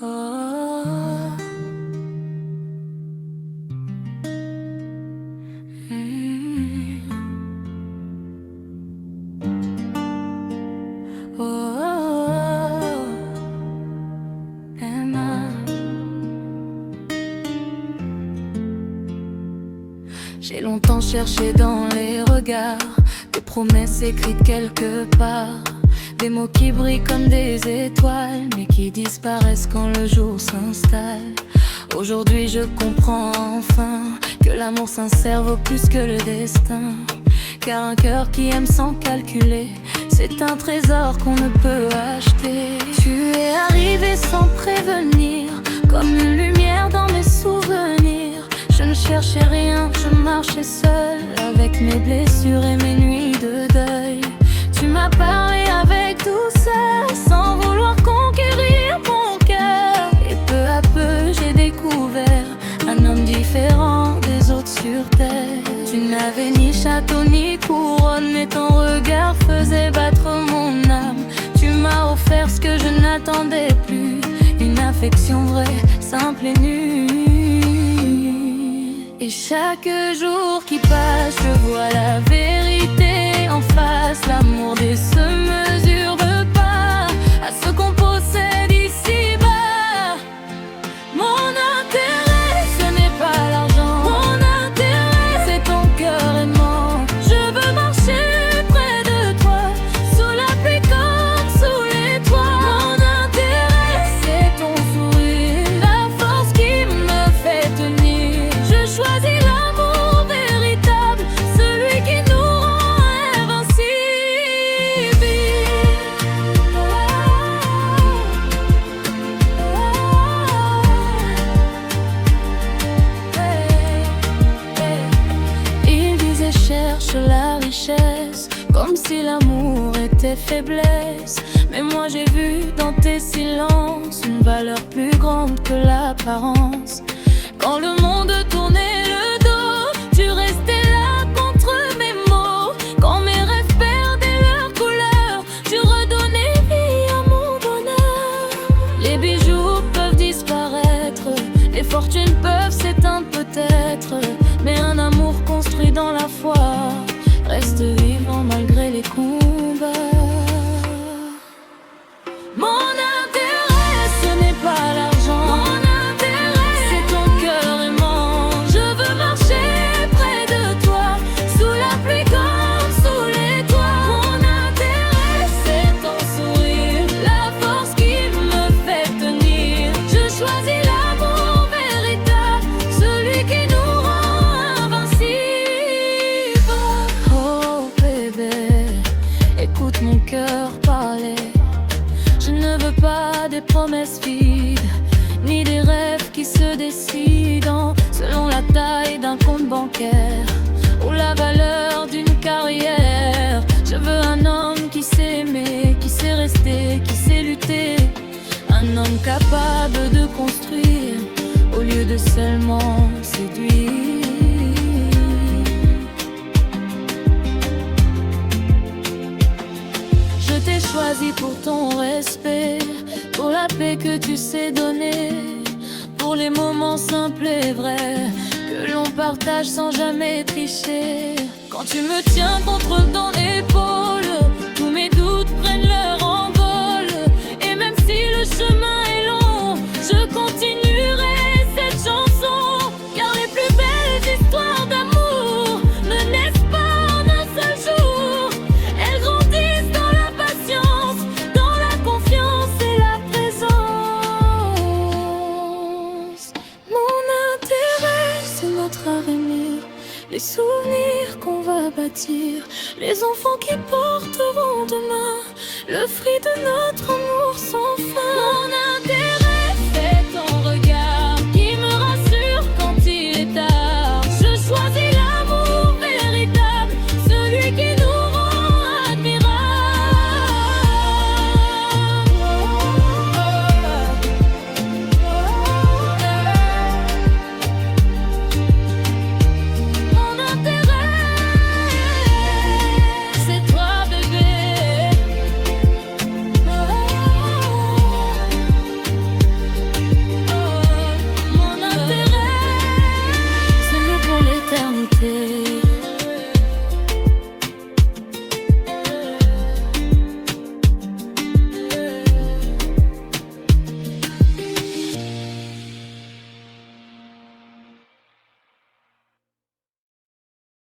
Oh. Mm. Oh. Emma. J'ai longtemps cherché dans les regards des promesses écrites quelque part, des mots qui brillent comme des étoiles, mais qui disparaissent quand le jour s'installe. Aujourd'hui je comprends enfin que l'amour sincère vaut plus que le destin, car un cœur qui aime sans calculer, c'est un trésor qu'on ne peut acheter. Tu es arrivé sans prévenir, comme une lumière dans mes souvenirs. Je ne cherchais rien, je marchais seule, avec mes blessures et mes nuits de deuil. Tu m'as parlé avec douceur, sans vouloir conquérir mon cœur. Et peu à peu j'ai découvert un homme différent des autres sur terre. Tu n'avais ni château ni couronne, mais ton regard faisait battre mon âme. Tu m'as offert ce que je n'attendais plus, une affection vraie, simple et nue. Et chaque jour qui passe, je vois la vérité en face. L'amour ne se mesure pas à ce qu'on possède ici-bas. Mon intérêt, ce n'est pas l'argent. Mon intérêt, c'est ton cœur aimant. Je veux marcher près de toi, sous la pluie comme sous les toits. Mon intérêt, c'est ton sourire, la force qui me fait tenir. Je choisis l'amour véritable, celui qui nous rend invincibles. Il disait cherche la richesse, comme si l'amour était faiblesse. Mais moi j'ai vu dans tes silences une valeur plus grande que l'apparence. Quand le monde tournait le dos, tu restais là contre mes mots. Quand mes rêves perdaient leur couleur, tu redonnais vie à mon bonheur. Les bijoux peuvent disparaître, les fortunes peuvent s'éteindre peut-être, mais un amour construit dans la foi reste vivant malgré les combats. Mon intérêt, ce n'est pas l'argent. Mon intérêt, c'est ton cœur aimant. Je veux marcher près de toi, sous la pluie comme sous les toits. Mon intérêt, c'est ton sourire, la force qui me fait tenir. Je choisis l'amour véritable, celui qui nous rend invincibles. Oh bébé, écoute mon cœur parler. Je ne veux pas des promesses vides, ni des rêves qui se décident selon la taille d'un compte bancaire ou la valeur d'une carrière. Je veux un homme qui sait aimer, qui sait rester, qui sait lutter. Un homme capable de construire au lieu de seulement séduire. Je t'ai choisi pour ton respect, pour la paix que tu sais donner, pour les moments simples et vrais que l'on partage sans jamais tricher. Quand tu me tiens contre ton épaule, tous mes doutes prennent leur envol. Et même si le chemin est long, je continuerai cette chanson, car les plus belles histoires d'amour ne naissent pas en un seul jour. Elles grandissent dans la patience, dans la confiance et la présence. Mon intérêt, c'est notre avenir, les souvenirs qu'on va bâtir, les enfants qui porteront demain le fruit de notre